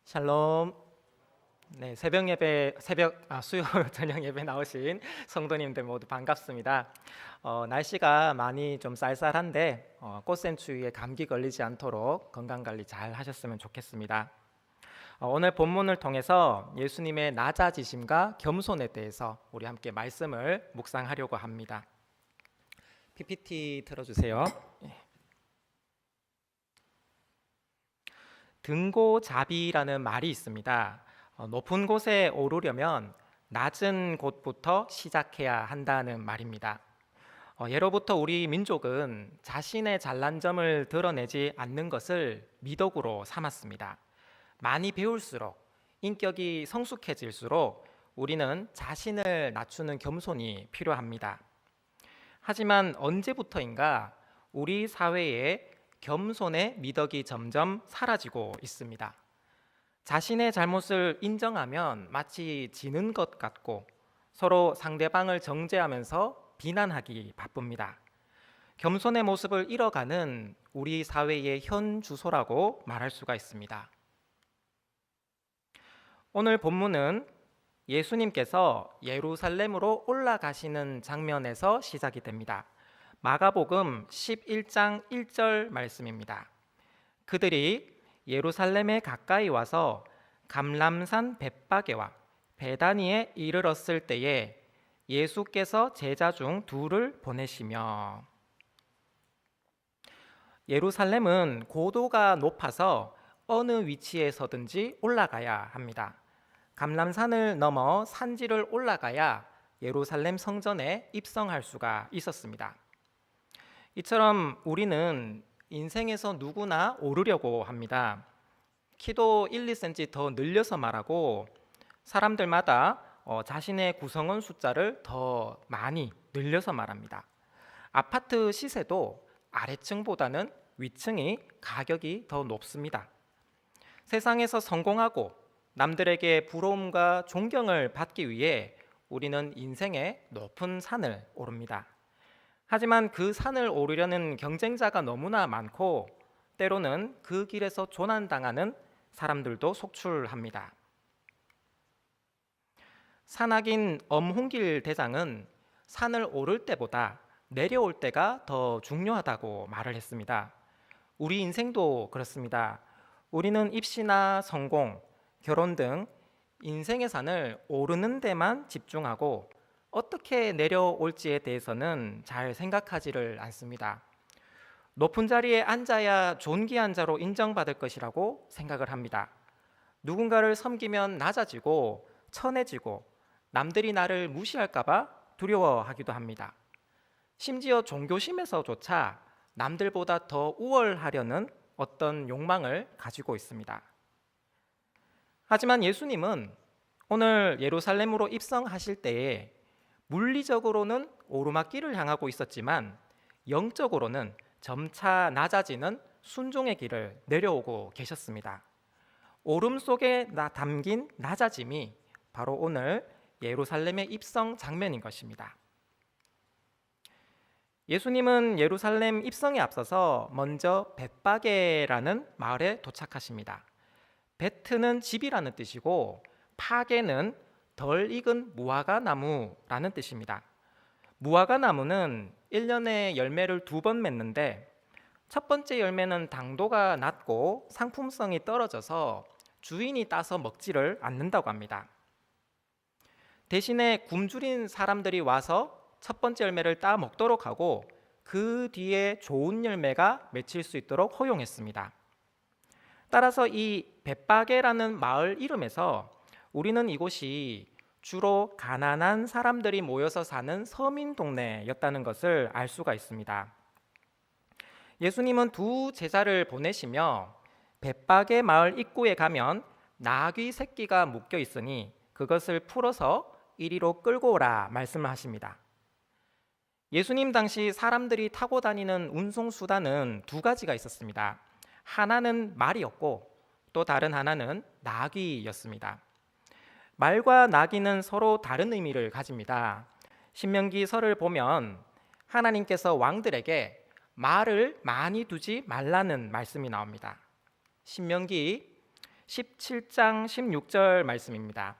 샬롬. 네, 수요 저녁 예배 나오신 성도님들 모두 반갑습니다. 날씨가 많이 좀 쌀쌀한데 꽃샘추위에 감기 걸리지 않도록 건강 관리 잘 하셨으면 좋겠습니다. 오늘 본문을 통해서 예수님의 낮아지심과 겸손에 대해서 우리 함께 말씀을 묵상하려고 합니다. PPT 틀어주세요. 등고잡이라는 말이 있습니다. 높은 곳에 오르려면 낮은 곳부터 시작해야 한다는 말입니다. 예로부터 우리 민족은 자신의 잘난 점을 드러내지 않는 것을 미덕으로 삼았습니다. 많이 배울수록, 인격이 성숙해질수록 우리는 자신을 낮추는 겸손이 필요합니다. 하지만 언제부터인가 우리 사회에 겸손의 미덕이 점점 사라지고 있습니다. 자신의 잘못을 인정하면 마치 지는 것 같고 서로 상대방을 정죄하면서 비난하기 바쁩니다. 겸손의 모습을 잃어가는 우리 사회의 현 주소라고 말할 수가 있습니다. 오늘 본문은 예수님께서 예루살렘으로 올라가시는 장면에서 시작이 됩니다. 마가복음 11장 1절 말씀입니다. 그들이 예루살렘에 가까이 와서 감람산 벳바게와 베다니에 이르렀을 때에 예수께서 제자 중 둘을 보내시며. 예루살렘은 고도가 높아서 어느 위치에 서든지 올라가야 합니다. 감람산을 넘어 산지를 올라가야 예루살렘 성전에 입성할 수가 있었습니다. 이처럼 우리는 인생에서 누구나 오르려고 합니다. 키도 1, 2cm 더 늘려서 말하고 사람들마다 자신의 구성원 숫자를 더 많이 늘려서 말합니다. 아파트 시세도 아래층보다는 위층이 가격이 더 높습니다. 세상에서 성공하고 남들에게 부러움과 존경을 받기 위해 우리는 인생의 높은 산을 오릅니다. 하지만 그 산을 오르려는 경쟁자가 너무나 많고 때로는 그 길에서 조난당하는 사람들도 속출합니다. 산악인 엄홍길 대장은 산을 오를 때보다 내려올 때가 더 중요하다고 말을 했습니다. 우리 인생도 그렇습니다. 우리는 입시나 성공, 결혼 등 인생의 산을 오르는 데만 집중하고 어떻게 내려올지에 대해서는 잘 생각하지를 않습니다. 높은 자리에 앉아야 존귀한 자로 인정받을 것이라고 생각을 합니다. 누군가를 섬기면 낮아지고 천해지고 남들이 나를 무시할까 봐 두려워하기도 합니다. 심지어 종교심에서조차 남들보다 더 우월하려는 어떤 욕망을 가지고 있습니다. 하지만 예수님은 오늘 예루살렘으로 입성하실 때에 물리적으로는 오르막길을 향하고 있었지만 영적으로는 점차 낮아지는 순종의 길을 내려오고 계셨습니다. 오름 속에 담긴 낮아짐이 바로 오늘 예루살렘의 입성 장면인 것입니다. 예수님은 예루살렘 입성에 앞서서 먼저 벳바게라는 마을에 도착하십니다. 베트는 집이라는 뜻이고 파게는 덜 익은 무화과 나무라는 뜻입니다. 무화과 나무는 1년에 열매를 2번 맺는데 첫 번째 열매는 당도가 낮고 상품성이 떨어져서 주인이 따서 먹지를 않는다고 합니다. 대신에 굶주린 사람들이 와서 첫 번째 열매를 따 먹도록 하고 그 뒤에 좋은 열매가 맺힐 수 있도록 허용했습니다. 따라서 이 벳바게라는 마을 이름에서 우리는 이곳이 주로 가난한 사람들이 모여서 사는 서민 동네였다는 것을 알 수가 있습니다. 예수님은 두 제자를 보내시며 벳바게 마을 입구에 가면 나귀 새끼가 묶여 있으니 그것을 풀어서 이리로 끌고 오라 말씀을 하십니다. 예수님 당시 사람들이 타고 다니는 운송수단은 두 가지가 있었습니다. 하나는 말이었고 또 다른 하나는 나귀였습니다. 말과 나귀는 서로 다른 의미를 가집니다. 신명기서를 보면 하나님께서 왕들에게 말을 많이 두지 말라는 말씀이 나옵니다. 신명기 17장 16절 말씀입니다.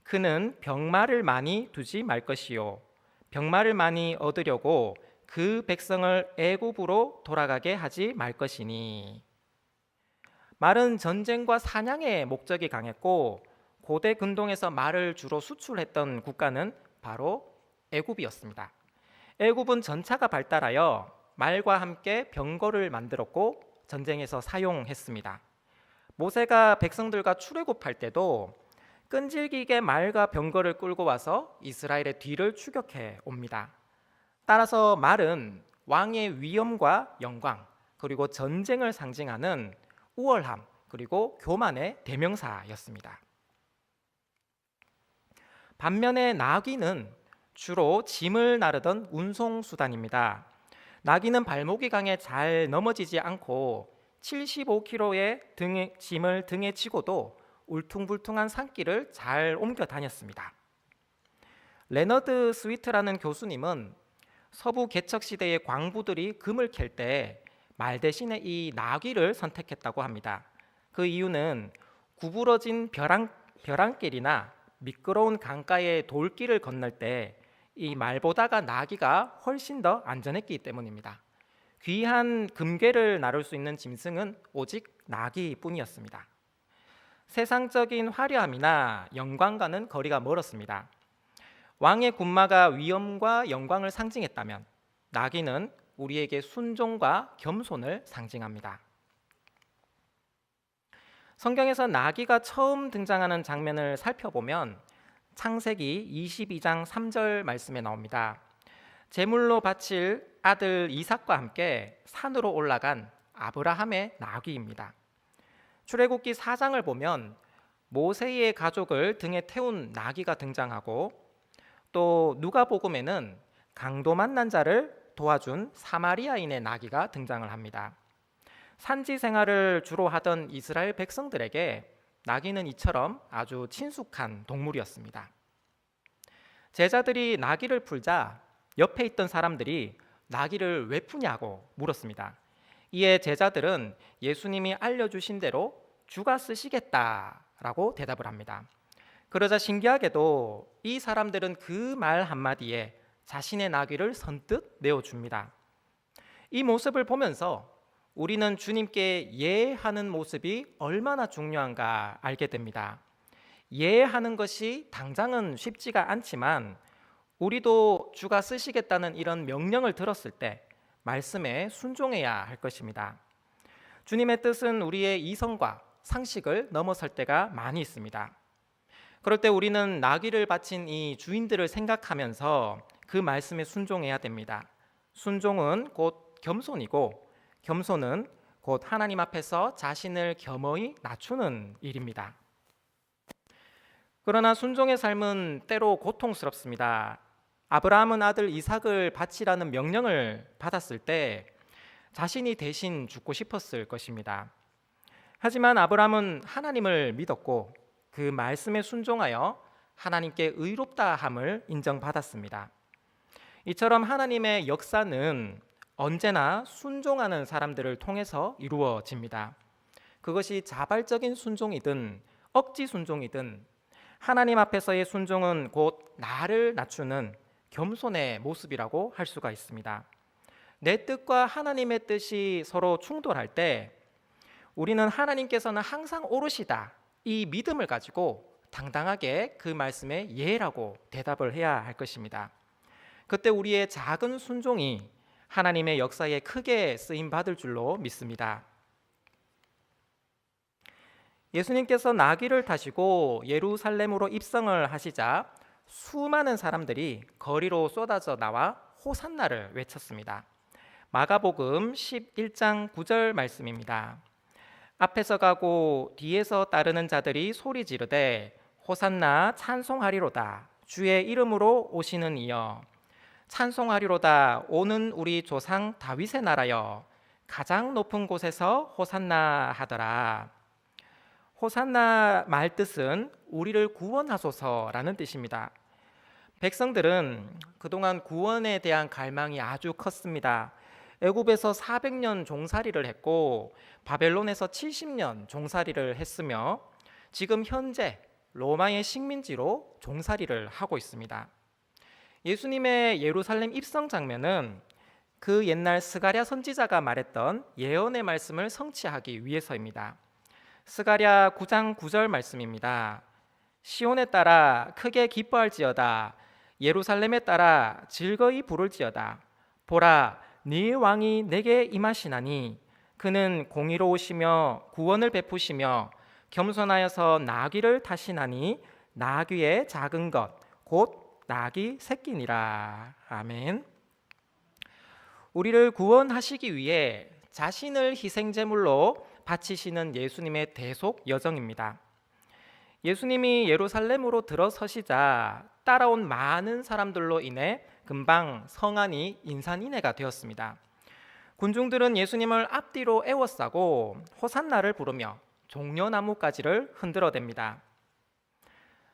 그는 병마를 많이 두지 말 것이요 병마를 많이 얻으려고 그 백성을 애굽으로 돌아가게 하지 말 것이니. 말은 전쟁과 사냥의 목적이 강했고 고대 근동에서 말을 주로 수출했던 국가는 바로 애굽이었습니다. 애굽은 전차가 발달하여 말과 함께 병거를 만들었고 전쟁에서 사용했습니다. 모세가 백성들과 출애굽할 때도 끈질기게 말과 병거를 끌고 와서 이스라엘의 뒤를 추격해 옵니다. 따라서 말은 왕의 위엄과 영광 그리고 전쟁을 상징하는 우월함 그리고 교만의 대명사였습니다. 반면에 나귀는 주로 짐을 나르던 운송수단입니다. 나귀는 발목이 강해 잘 넘어지지 않고 75kg의 짐을 등에 지고도 울퉁불퉁한 산길을 잘 옮겨 다녔습니다. 레너드 스위트라는 교수님은 서부 개척 시대의 광부들이 금을 캘 때 말 대신에 이 나귀를 선택했다고 합니다. 그 이유는 구부러진 벼랑길이나 미끄러운 강가의 돌길을 건널 때 이 말보다가 나귀가 훨씬 더 안전했기 때문입니다. 귀한 금괴를 나를 수 있는 짐승은 오직 나귀뿐이었습니다. 세상적인 화려함이나 영광과는 거리가 멀었습니다. 왕의 군마가 위엄과 영광을 상징했다면 나귀는 우리에게 순종과 겸손을 상징합니다. 성경에서 나귀가 처음 등장하는 장면을 살펴보면 창세기 22장 3절 말씀에 나옵니다. 제물로 바칠 아들 이삭과 함께 산으로 올라간 아브라함의 나귀입니다. 출애굽기 4장을 보면 모세의 가족을 등에 태운 나귀가 등장하고 또 누가복음에는 강도 만난 자를 도와준 사마리아인의 나귀가 등장을 합니다. 산지 생활을 주로 하던 이스라엘 백성들에게 나귀는 이처럼 아주 친숙한 동물이었습니다. 제자들이 나귀를 풀자 옆에 있던 사람들이 나귀를 왜 푸냐고 물었습니다. 이에 제자들은 예수님이 알려주신 대로 주가 쓰시겠다라고 대답을 합니다. 그러자 신기하게도 이 사람들은 그 말 한마디에 자신의 나귀를 선뜻 내어줍니다. 이 모습을 보면서 우리는 주님께 예하는 모습이 얼마나 중요한가 알게 됩니다. 예하는 것이 당장은 쉽지가 않지만 우리도 주가 쓰시겠다는 이런 명령을 들었을 때 말씀에 순종해야 할 것입니다. 주님의 뜻은 우리의 이성과 상식을 넘어설 때가 많이 있습니다. 그럴 때 우리는 나귀를 바친 이 주인들을 생각하면서 그 말씀에 순종해야 됩니다. 순종은 곧 겸손이고 겸손은 곧 하나님 앞에서 자신을 겸허히 낮추는 일입니다. 그러나 순종의 삶은 때로 고통스럽습니다. 아브라함은 아들 이삭을 바치라는 명령을 받았을 때 자신이 대신 죽고 싶었을 것입니다. 하지만 아브라함은 하나님을 믿었고 그 말씀에 순종하여 하나님께 의롭다함을 인정받았습니다. 이처럼 하나님의 역사는 언제나 순종하는 사람들을 통해서 이루어집니다. 그것이 자발적인 순종이든 억지 순종이든 하나님 앞에서의 순종은 곧 나를 낮추는 겸손의 모습이라고 할 수가 있습니다. 내 뜻과 하나님의 뜻이 서로 충돌할 때 우리는 하나님께서는 항상 옳으시다 이 믿음을 가지고 당당하게 그 말씀에 예라고 대답을 해야 할 것입니다. 그때 우리의 작은 순종이 하나님의 역사에 크게 쓰임 받을 줄로 믿습니다. 예수님께서 나귀를 타시고 예루살렘으로 입성을 하시자 수많은 사람들이 거리로 쏟아져 나와 호산나를 외쳤습니다. 마가복음 11장 9절 말씀입니다. 앞에서 가고 뒤에서 따르는 자들이 소리 지르되 호산나 찬송하리로다 주의 이름으로 오시는 이여 찬송하리로다 오는 우리 조상 다윗의 나라여 가장 높은 곳에서 호산나 하더라. 호산나 말뜻은 우리를 구원하소서라는 뜻입니다. 백성들은 그동안 구원에 대한 갈망이 아주 컸습니다. 애굽에서 400년 종살이를 했고 바벨론에서 70년 종살이를 했으며 지금 현재 로마의 식민지로 종살이를 하고 있습니다. 예수님의 예루살렘 입성 장면은 그 옛날 스가랴 선지자가 말했던 예언의 말씀을 성취하기 위해서입니다. 스가랴 9장 9절 말씀입니다. 시온에 따라 크게 기뻐할지어다. 예루살렘에 따라 즐거이 부를지어다. 보라, 네 왕이 내게 임하시나니 그는 공의로우시며 구원을 베푸시며 겸손하여서 나귀를 타시나니 나귀의 작은 것 곧 나귀 새끼니라. 아멘. 우리를 구원하시기 위해 자신을 희생제물로 바치시는 예수님의 대속 여정입니다. 예수님이 예루살렘으로 들어서시자 따라온 많은 사람들로 인해 금방 성안이 인산인해가 되었습니다. 군중들은 예수님을 앞뒤로 에워싸고 호산나를 부르며 종려나무가지를 흔들어댑니다.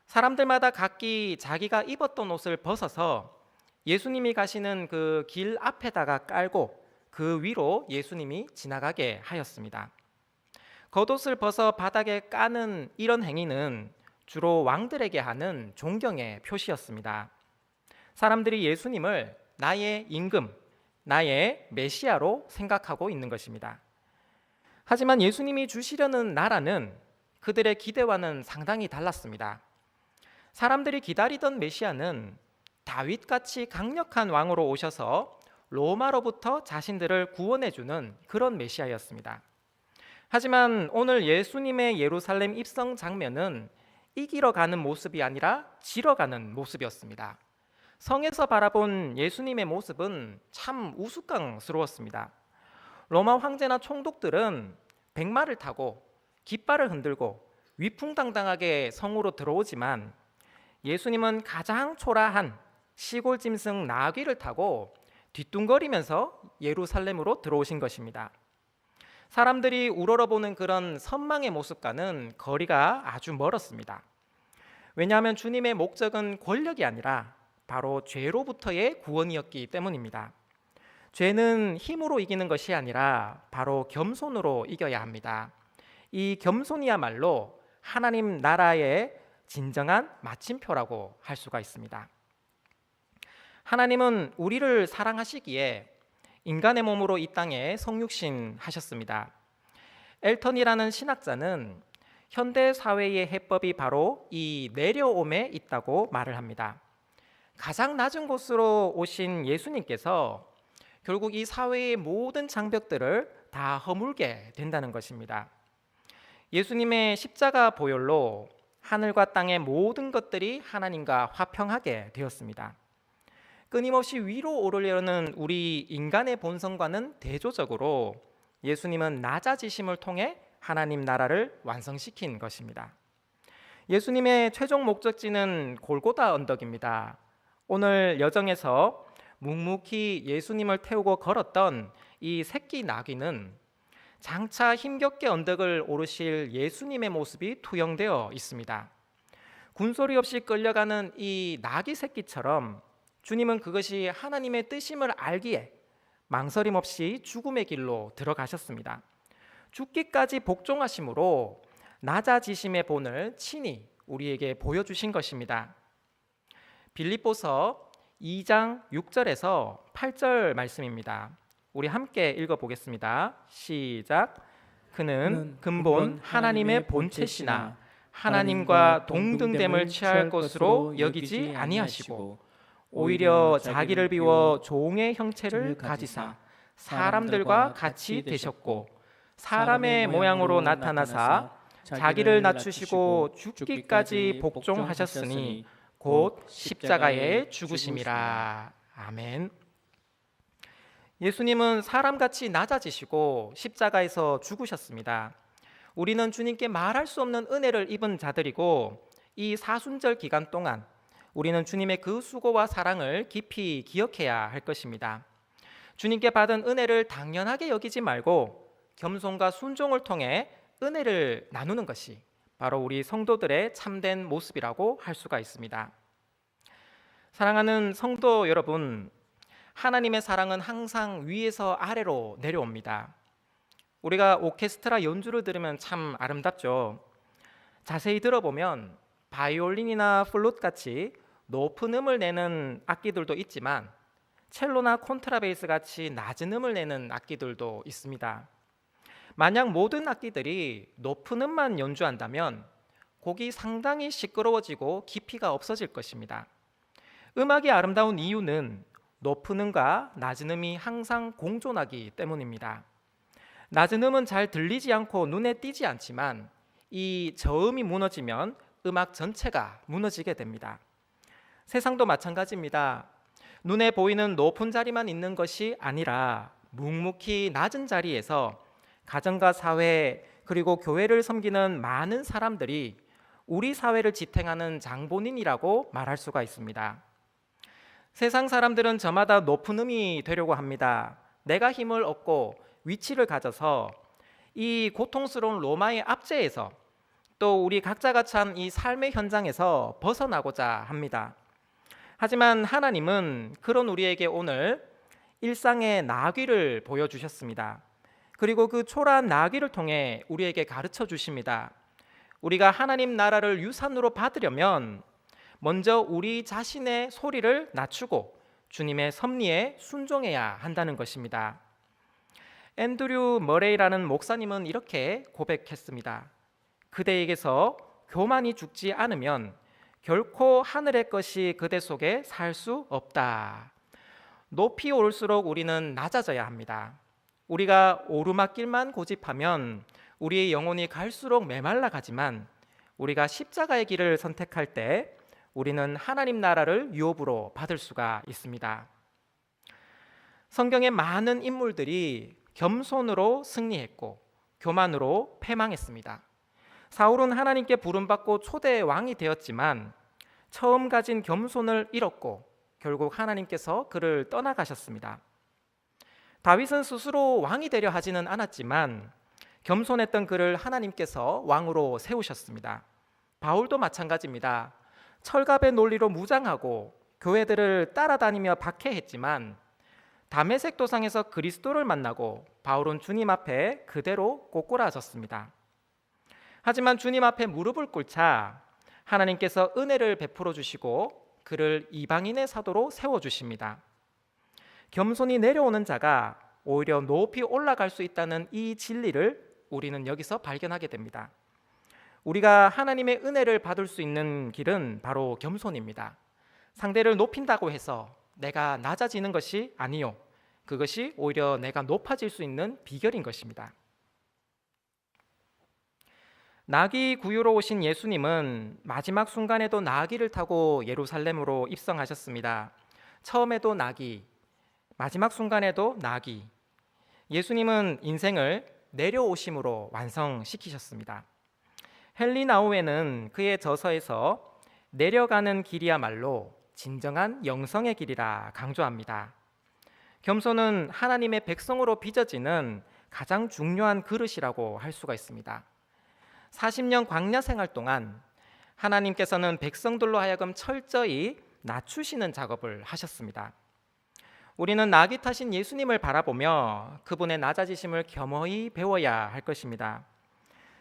사람들마다 각기 자기가 입었던 옷을 벗어서 예수님이 가시는 그 길 앞에다가 깔고 그 위로 예수님이 지나가게 하였습니다. 겉옷을 벗어 바닥에 까는 이런 행위는 주로 왕들에게 하는 존경의 표시였습니다. 사람들이 예수님을 나의 임금, 나의 메시아로 생각하고 있는 것입니다. 하지만 예수님이 주시려는 나라는 그들의 기대와는 상당히 달랐습니다. 사람들이 기다리던 메시아는 다윗같이 강력한 왕으로 오셔서 로마로부터 자신들을 구원해주는 그런 메시아였습니다. 하지만 오늘 예수님의 예루살렘 입성 장면은 이기러 가는 모습이 아니라 지러 가는 모습이었습니다. 성에서 바라본 예수님의 모습은 참 우스꽝스러웠습니다. 로마 황제나 총독들은 백마를 타고 깃발을 흔들고 위풍당당하게 성으로 들어오지만 예수님은 가장 초라한 시골 짐승 나귀를 타고 뒤뚱거리면서 예루살렘으로 들어오신 것입니다. 사람들이 우러러보는 그런 선망의 모습과는 거리가 아주 멀었습니다. 왜냐하면 주님의 목적은 권력이 아니라 바로 죄로부터의 구원이었기 때문입니다. 죄는 힘으로 이기는 것이 아니라 바로 겸손으로 이겨야 합니다. 이 겸손이야말로 하나님 나라의 진정한 마침표라고 할 수가 있습니다. 하나님은 우리를 사랑하시기에 인간의 몸으로 이 땅에 성육신 하셨습니다. 엘턴이라는 신학자는 현대 사회의 해법이 바로 이 내려옴에 있다고 말을 합니다. 가장 낮은 곳으로 오신 예수님께서 결국 이 사회의 모든 장벽들을 다 허물게 된다는 것입니다. 예수님의 십자가 보혈로 하늘과 땅의 모든 것들이 하나님과 화평하게 되었습니다. 끊임없이 위로 오르려는 우리 인간의 본성과는 대조적으로 예수님은 낮아지심을 통해 하나님 나라를 완성시킨 것입니다. 예수님의 최종 목적지는 골고다 언덕입니다. 오늘 여정에서 묵묵히 예수님을 태우고 걸었던 이 새끼 나귀는 장차 힘겹게 언덕을 오르실 예수님의 모습이 투영되어 있습니다. 군소리 없이 끌려가는 이 나귀 새끼처럼 주님은 그것이 하나님의 뜻임을 알기에 망설임 없이 죽음의 길로 들어가셨습니다. 죽기까지 복종하심으로 낮아지심의 본을 친히 우리에게 보여주신 것입니다. 빌립보서 2장 6절에서 8절 말씀입니다. 우리 함께 읽어보겠습니다. 시작. 그는 근본 하나님의 본체시나 하나님과 동등됨을 취할 것으로 여기지 아니하시고 오히려 자기를 비워 종의 형체를 가지사 사람들과 같이 되셨고 사람의 모양으로 나타나사 자기를 낮추시고 죽기까지 복종하셨으니 곧 십자가에 죽으심이라. 아멘. 예수님은 사람같이 낮아지시고 십자가에서 죽으셨습니다. 우리는 주님께 말할 수 없는 은혜를 입은 자들이고 이 사순절 기간 동안 우리는 주님의 그 수고와 사랑을 깊이 기억해야 할 것입니다. 주님께 받은 은혜를 당연하게 여기지 말고 겸손과 순종을 통해 은혜를 나누는 것이 바로 우리 성도들의 참된 모습이라고 할 수가 있습니다. 사랑하는 성도 여러분, 하나님의 사랑은 항상 위에서 아래로 내려옵니다. 우리가 오케스트라 연주를 들으면 참 아름답죠. 자세히 들어보면 바이올린이나 플룻 같이 높은 음을 내는 악기들도 있지만 첼로나 콘트라베이스 같이 낮은 음을 내는 악기들도 있습니다. 만약 모든 악기들이 높은 음만 연주한다면 곡이 상당히 시끄러워지고 깊이가 없어질 것입니다. 음악이 아름다운 이유는 높은 음과 낮은 음이 항상 공존하기 때문입니다. 낮은 음은 잘 들리지 않고 눈에 띄지 않지만 이 저음이 무너지면 음악 전체가 무너지게 됩니다. 세상도 마찬가지입니다. 눈에 보이는 높은 자리만 있는 것이 아니라 묵묵히 낮은 자리에서 가정과 사회 그리고 교회를 섬기는 많은 사람들이 우리 사회를 지탱하는 장본인이라고 말할 수가 있습니다. 세상 사람들은 저마다 높은 음이 되려고 합니다. 내가 힘을 얻고 위치를 가져서 이 고통스러운 로마의 압제에서 또 우리 각자가 찬 이 삶의 현장에서 벗어나고자 합니다. 하지만 하나님은 그런 우리에게 오늘 일상의 나귀를 보여주셨습니다. 그리고 그 초라한 나귀를 통해 우리에게 가르쳐 주십니다. 우리가 하나님 나라를 유산으로 받으려면 먼저 우리 자신의 소리를 낮추고 주님의 섭리에 순종해야 한다는 것입니다. 앤드류 머레이라는 목사님은 이렇게 고백했습니다. 그대에게서 교만이 죽지 않으면 결코 하늘의 것이 그대 속에 살 수 없다. 높이 오를수록 우리는 낮아져야 합니다. 우리가 오르막길만 고집하면 우리의 영혼이 갈수록 메말라 가지만 우리가 십자가의 길을 선택할 때 우리는 하나님 나라를 유업으로 받을 수가 있습니다. 성경의 많은 인물들이 겸손으로 승리했고 교만으로 패망했습니다. 사울은 하나님께 부름받고 초대의 왕이 되었지만 처음 가진 겸손을 잃었고 결국 하나님께서 그를 떠나가셨습니다. 다윗은 스스로 왕이 되려 하지는 않았지만 겸손했던 그를 하나님께서 왕으로 세우셨습니다. 바울도 마찬가지입니다. 철갑의 논리로 무장하고 교회들을 따라다니며 박해했지만 다메섹 도상에서 그리스도를 만나고 바울은 주님 앞에 그대로 꼬꾸라졌습니다. 하지만 주님 앞에 무릎을 꿇자 하나님께서 은혜를 베풀어 주시고 그를 이방인의 사도로 세워 주십니다. 겸손히 내려오는 자가 오히려 높이 올라갈 수 있다는 이 진리를 우리는 여기서 발견하게 됩니다. 우리가 하나님의 은혜를 받을 수 있는 길은 바로 겸손입니다. 상대를 높인다고 해서 내가 낮아지는 것이 아니요, 그것이 오히려 내가 높아질 수 있는 비결인 것입니다. 나귀 구유로 오신 예수님은 마지막 순간에도 나귀를 타고 예루살렘으로 입성하셨습니다. 처음에도 나귀, 마지막 순간에도 나귀. 예수님은 인생을 내려오심으로 완성시키셨습니다. 헨리 나우에는 그의 저서에서 내려가는 길이야말로 진정한 영성의 길이라 강조합니다. 겸손은 하나님의 백성으로 빚어지는 가장 중요한 그릇이라고 할 수가 있습니다. 40년 광야 생활 동안 하나님께서는 백성들로 하여금 철저히 낮추시는 작업을 하셨습니다. 우리는 나귀 타신 예수님을 바라보며 그분의 낮아지심을 겸허히 배워야 할 것입니다.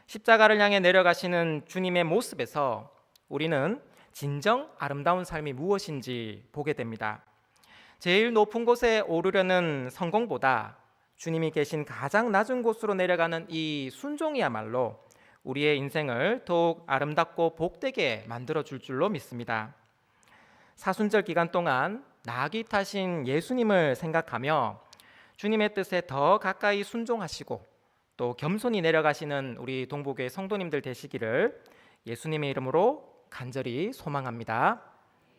십자가를 향해 내려가시는 주님의 모습에서 우리는 진정 아름다운 삶이 무엇인지 보게 됩니다. 제일 높은 곳에 오르려는 성공보다 주님이 계신 가장 낮은 곳으로 내려가는 이 순종이야말로 우리의 인생을 더욱 아름답고 복되게 만들어 줄 줄로 믿습니다. 사순절 기간 동안 나귀 타신 예수님을 생각하며 주님의 뜻에 더 가까이 순종하시고 또 겸손히 내려가시는 우리 동부교회 성도님들 되시기를 예수님의 이름으로 간절히 소망합니다.